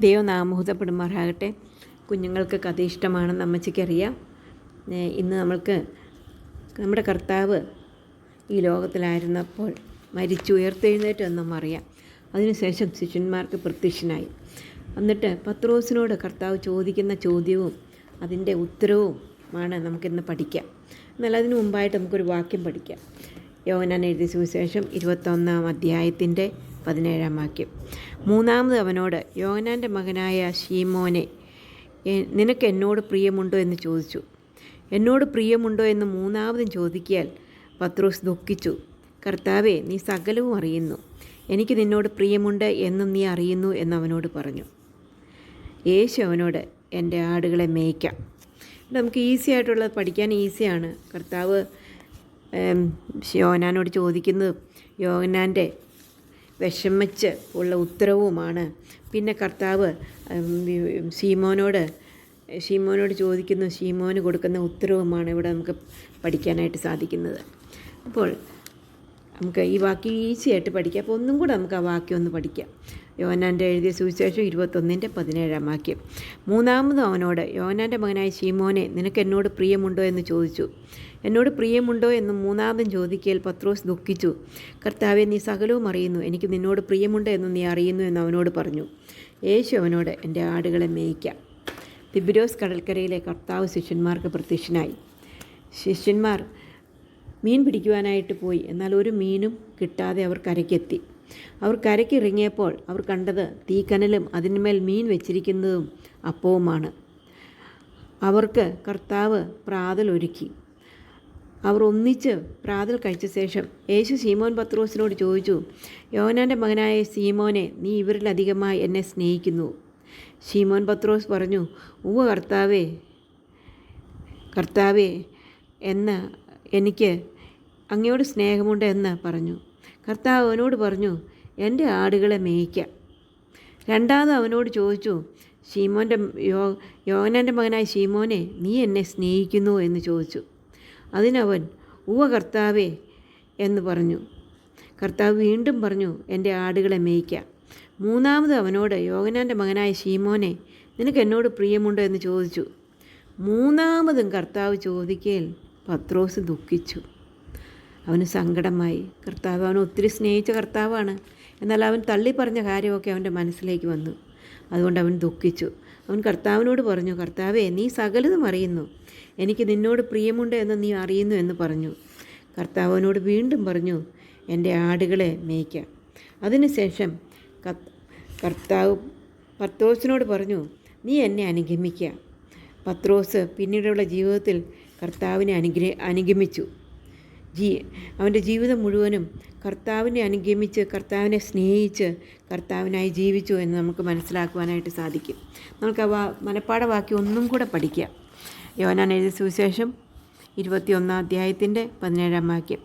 ദൈവം നാമഹൂതപ്പെടുമാറാകട്ടെ. കുഞ്ഞുങ്ങൾക്ക് കഥ ഇഷ്ടമാണെന്ന് അമ്മച്ചിക്കറിയാം. ഇന്ന് നമ്മുടെ കർത്താവ് ഈ ലോകത്തിലായിരുന്നപ്പോൾ മരിച്ചുയർത്തെഴുന്നേറ്റെന്നും അറിയാം. അതിനുശേഷം ശിഷ്യന്മാർക്ക് പ്രത്യക്ഷനായി. എന്നിട്ട് പത്രോസിനോട് കർത്താവ് ചോദിക്കുന്ന ചോദ്യവും അതിൻ്റെ ഉത്തരവുമാണ് നമുക്കിന്ന് പഠിക്കാം. എന്നാൽ അതിനു മുമ്പായിട്ട് നമുക്കൊരു വാക്യം പഠിക്കാം. യോഹന്നാൻ എഴുതിയ സുവിശേഷം 21-ാം അധ്യായത്തിൻ്റെ 17-ാം വാക്യം. മൂന്നാമത് അവനോട്, യോഹന്നാൻ്റെ മകനായ ശീമോനെ, നിനക്ക് എന്നോട് പ്രിയമുണ്ടോ എന്ന് ചോദിച്ചു. എന്നോട് പ്രിയമുണ്ടോ എന്ന് മൂന്നാമതും ചോദിക്കിയാൽ പത്രോസ് ദുഃഖിച്ചു. കർത്താവേ, നീ സകലവും അറിയുന്നു, എനിക്ക് നിന്നോട് പ്രിയമുണ്ട് എന്നും നീ അറിയുന്നു എന്നവനോട് പറഞ്ഞു. യേശു അവനോട്, എൻ്റെ ആടുകളെ മേയ്ക്കാം. നമുക്ക് ഈസി ആയിട്ടുള്ളത് പഠിക്കാൻ ഈസിയാണ്. കർത്താവ് യോഹന്നാനോട് ചോദിക്കുന്നത് യോഹന്നാൻ്റെ വിഷമിച്ച് ഉള്ള ഉത്തരവുമാണ്. പിന്നെ കർത്താവ് ശീമോനോട് ചോദിക്കുന്നു, ശീമോന് കൊടുക്കുന്ന ഉത്തരവുമാണ് ഇവിടെ നമുക്ക് പഠിക്കാനായിട്ട് സാധിക്കുന്നത്. അപ്പോൾ നമുക്ക് ഈ വാക്യം ഈസി ആയിട്ട് പഠിക്കാം. അപ്പോൾ ഒന്നും കൂടെ നമുക്ക് ആ വാക്യം ഒന്ന് പഠിക്കാം. യോഹന്നാൻ്റെ എഴുതിയ സുവിശേഷം 21-ന്റെ 17-ാം വാക്യം. മൂന്നാമതും അവനോട്, യോഹന്നാൻ്റെ മകനായ ശീമോനെ, നിനക്ക് എന്നോട് പ്രിയമുണ്ടോ എന്ന് ചോദിച്ചു. എന്നോട് പ്രിയമുണ്ടോ എന്ന് മൂന്നാമതും ചോദിക്കൽ പത്രോസ് ദുഃഖിച്ചു. കർത്താവെ, നീ സകലവും അറിയുന്നു, എനിക്ക് നിന്നോട് പ്രിയമുണ്ട് എന്ന് നീ അറിയുന്നു എന്ന് അവനോട് പറഞ്ഞു. യേശു അവനോട്, എൻ്റെ ആടുകളെ മേയ്ക്കാം. തിബിരിയോസ് കടൽക്കരയിലെ കർത്താവ് ശിഷ്യന്മാർക്ക് പ്രത്യക്ഷനായി. ശിഷ്യന്മാർ മീൻ പിടിക്കുവാനായിട്ട് പോയി. എന്നാൽ ഒരു മീനും കിട്ടാതെ അവർ കരയ്ക്കെത്തി. അവർ കരയ്ക്കിറങ്ങിയപ്പോൾ അവർ കണ്ടത് തീക്കനലും അതിന്മേൽ മീൻ വെച്ചിരിക്കുന്നതും അപ്പവുമാണ്. അവർക്ക് കർത്താവ് പ്രാതൽ ഒരുക്കി. അവർ ഒന്നിച്ച് പ്രാതൽ കഴിച്ച ശേഷം യേശു ശീമോൻ പത്രോസിനോട് ചോദിച്ചു, യോഹന്നാൻ്റെ മകനായ ശീമോനെ, നീ ഇവരിലധികമായി എന്നെ സ്നേഹിക്കുന്നു? ശീമോൻ പത്രോസ് പറഞ്ഞു, ഉവ്വ കർത്താവേ, എന്ന് എനിക്ക് അങ്ങയോട് സ്നേഹമുണ്ട് എന്ന് പറഞ്ഞു. കർത്താവ് അവനോട് പറഞ്ഞു, എൻ്റെ ആടുകളെ മേയ്ക്കാം. രണ്ടാമത് അവനോട് ചോദിച്ചു, യോഹന്നാൻ്റെ മകനായ ശീമോനെ, നീ എന്നെ സ്നേഹിക്കുന്നു എന്ന് ചോദിച്ചു. അതിനവൻ, ഉവ്വ കർത്താവേ എന്ന് പറഞ്ഞു. കർത്താവ് വീണ്ടും പറഞ്ഞു, എൻ്റെ ആടുകളെ മേയ്ക്കാം. മൂന്നാമത് അവനോട്, യോഹന്നാൻ്റെ മകനായ ശീമോനെ, നിനക്ക് എന്നോട് പ്രിയമുണ്ടോ എന്ന് ചോദിച്ചു. മൂന്നാമതും കർത്താവ് ചോദിക്കൽ പത്രോസ് ദുഃഖിച്ചു. അവന് സങ്കടമായി. കർത്താവ് അവനെ ഒത്തിരി സ്നേഹിച്ച കർത്താവാണ്. എന്നാൽ അവൻ തള്ളി പറഞ്ഞ കാര്യമൊക്കെ അവൻ്റെ മനസ്സിലേക്ക് വന്നു. അതുകൊണ്ട് അവൻ ദുഃഖിച്ചു. അവൻ കർത്താവിനോട് പറഞ്ഞു, കർത്താവേ, നീ സകലതും അറിയുന്നു, എനിക്ക് നിന്നോട് പ്രിയമുണ്ട് എന്ന് നീ അറിയുന്നു എന്ന് പറഞ്ഞു. കർത്താവ് അവനോട് വീണ്ടും പറഞ്ഞു, എൻ്റെ ആടുകളെ മേയ്ക്കാം. അതിനുശേഷം കർത്താവ് പത്രോസിനോട് പറഞ്ഞു, നീ എന്നെ അനുഗമിക്കുക. പത്രോസ് പിന്നീടുള്ള ജീവിതത്തിൽ കർത്താവിനെ അനുഗമിച്ചു. അവൻ്റെ ജീവിതം മുഴുവനും കർത്താവിനെ അനുഗമിച്ച്, കർത്താവിനെ സ്നേഹിച്ച്, കർത്താവിനായി ജീവിച്ചു എന്ന് നമുക്ക് മനസ്സിലാക്കുവാനായിട്ട് സാധിക്കും. നമുക്ക് ആ മനപ്പാഠവാക്യം ഒന്നും കൂടെ പഠിക്കാം. യോഹന്നാൻ എഴുതിയ സുവിശേഷം 21-ാം അധ്യായത്തിൻ്റെ 17-ാം വാക്യം.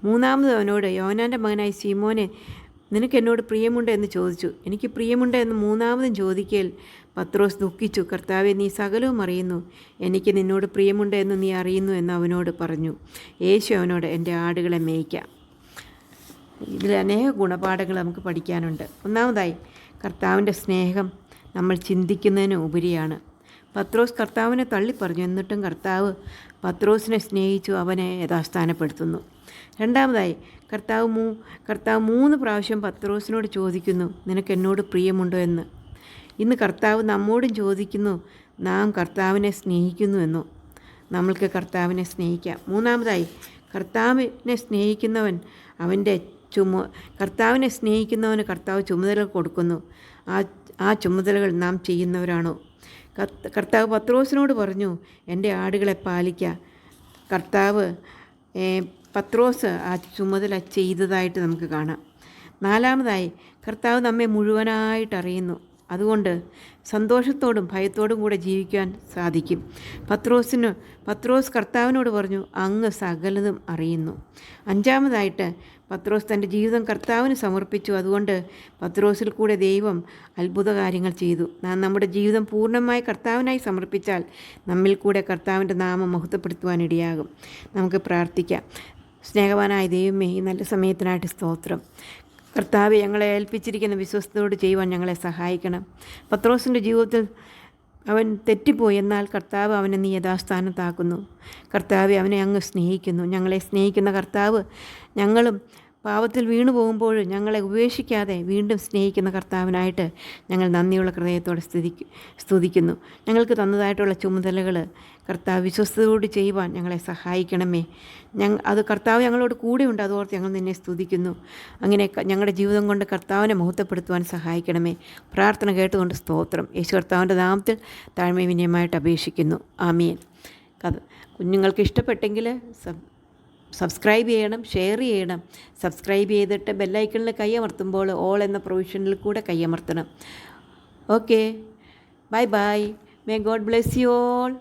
മൂന്നാമത് അവനോട്, യോഹന്നാൻ്റെ മകനായ ശീമോനെ, നിനക്ക് എന്നോട് പ്രിയമുണ്ട് എന്ന് ചോദിച്ചു. എനിക്ക് പ്രിയമുണ്ട് എന്ന് മൂന്നാമതും ചോദിക്കൽ പത്രോസ് ദുഃഖിച്ചു. കർത്താവെ, നീ സകലവും അറിയുന്നു, എനിക്ക് നിന്നോട് പ്രിയമുണ്ട് എന്ന് നീ അറിയുന്നു എന്ന് അവനോട് പറഞ്ഞു. യേശു അവനോട്, എൻ്റെ ആടുകളെ മേയ്ക്കാം. ഇതിൽ അനേക ഗുണപാഠങ്ങൾ നമുക്ക് പഠിക്കാനുണ്ട്. ഒന്നാമതായി, കർത്താവിൻ്റെ സ്നേഹം നമ്മൾ ചിന്തിക്കുന്നതിന് ഉപരിയാണ്. പത്രോസ് കർത്താവിനെ തള്ളിപ്പറഞ്ഞു, എന്നിട്ടും കർത്താവ് പത്രോസിനെ സ്നേഹിച്ചു അവനെ യഥാസ്ഥാനപ്പെടുത്തുന്നു. രണ്ടാമതായി, കർത്താവ് 3 പ്രാവശ്യം പത്രോസിനോട് ചോദിക്കുന്നു, നിനക്ക് എന്നോട് പ്രിയമുണ്ടോ എന്ന്. ഇന്ന് കർത്താവ് നമ്മോടും ചോദിക്കുന്നു, നാം കർത്താവിനെ സ്നേഹിക്കുന്നു എന്നോ. നമ്മൾക്ക് കർത്താവിനെ സ്നേഹിക്കാം. മൂന്നാമതായി, കർത്താവിനെ സ്നേഹിക്കുന്നവന് കർത്താവ് ചുമതല കൊടുക്കുന്നു. ആ ചുമതലകൾ നാം ചെയ്യുന്നവരാണോ? കർത്താവ് പത്രോസിനോട് പറഞ്ഞു, എൻ്റെ ആടുകളെ പാലിക്കുക. പത്രോസ് ആ ചുമതല ചെയ്തതായിട്ട് നമുക്ക് കാണാം. നാലാമതായി, കർത്താവ് നമ്മെ മുഴുവനായിട്ട് അറിയുന്നു. അതുകൊണ്ട് സന്തോഷത്തോടും ഭയത്തോടും കൂടെ ജീവിക്കാൻ സാധിക്കും. പത്രോസ് കർത്താവിനോട് പറഞ്ഞു, അങ്ങ് സകലതും അറിയുന്നു. അഞ്ചാമതായിട്ട്, പത്രോസ് തൻ്റെ ജീവിതം കർത്താവിന് സമർപ്പിച്ചു. അതുകൊണ്ട് പത്രോസിൽ കൂടെ ദൈവം അത്ഭുത കാര്യങ്ങൾ ചെയ്തു. നാം നമ്മുടെ ജീവിതം പൂർണ്ണമായി കർത്താവിനായി സമർപ്പിച്ചാൽ നമ്മിൽ കൂടെ കർത്താവിൻ്റെ നാമം മഹത്വപ്പെടുത്തുവാനിടയാകും. നമുക്ക് പ്രാർത്ഥിക്കാം. സ്നേഹവാനായ ദൈവമേ, ഈ നല്ല സമയത്തിനായിട്ട് സ്തോത്രം. കർത്താവെ, ഞങ്ങളെ ഏൽപ്പിച്ചിരിക്കുന്ന വിശ്വസ്തയോട് ചെയ്യുവാൻ ഞങ്ങളെ സഹായിക്കണം. പത്രോസിൻ്റെ ജീവിതത്തിൽ അവൻ തെറ്റിപ്പോയി, എന്നാൽ കർത്താവ് അവനെ നീ യഥാസ്ഥാനത്താക്കുന്നു. കർത്താവെ, അവനെ അങ്ങ് സ്നേഹിക്കുന്നു. ഞങ്ങളെ സ്നേഹിക്കുന്ന കർത്താവ്, ഞങ്ങളും പാപത്തിൽ വീണു പോകുമ്പോൾ ഞങ്ങളെ ഉപേക്ഷിക്കാതെ വീണ്ടും സ്നേഹിക്കുന്ന കർത്താവിനായിട്ട് ഞങ്ങൾ നന്ദിയുള്ള ഹൃദയത്തോടെ സ്തുതിക്കുന്നു. ഞങ്ങൾക്ക് തന്നതായിട്ടുള്ള ചുമതലകൾ കർത്താവ് വിശ്വസ്തയോട് ചെയ്യുവാൻ ഞങ്ങളെ സഹായിക്കണമേ. അത് കർത്താവ് ഞങ്ങളോട് കൂടെയുണ്ട്, അതോർത്ത് ഞങ്ങൾ നിന്നെ സ്തുതിക്കുന്നു. അങ്ങനെ ഞങ്ങളുടെ ജീവിതം കൊണ്ട് കർത്താവിനെ മഹത്വപ്പെടുത്തുവാൻ സഹായിക്കണമേ. പ്രാർത്ഥന കേട്ടുകൊണ്ട് സ്തോത്രം. യേശു കർത്താവിൻ്റെ നാമത്തിൽ താഴ്മ വിനയമായിട്ട് അപേക്ഷിക്കുന്നു. ആമീൻ. കുഞ്ഞുങ്ങൾക്ക് ഇഷ്ടപ്പെട്ടെങ്കിൽ സബ്സ്ക്രൈബ് ചെയ്യണം, ഷെയർ ചെയ്യണം. സബ്സ്ക്രൈബ് ചെയ്തിട്ട് ബെല്ലൈക്കണിൽ കൈയമർത്തുമ്പോൾ ഓൾ എന്ന പ്രൊവിഷനിൽ കൂടെ കൈയമർത്തണം. Okay, bye bye. May God bless you all.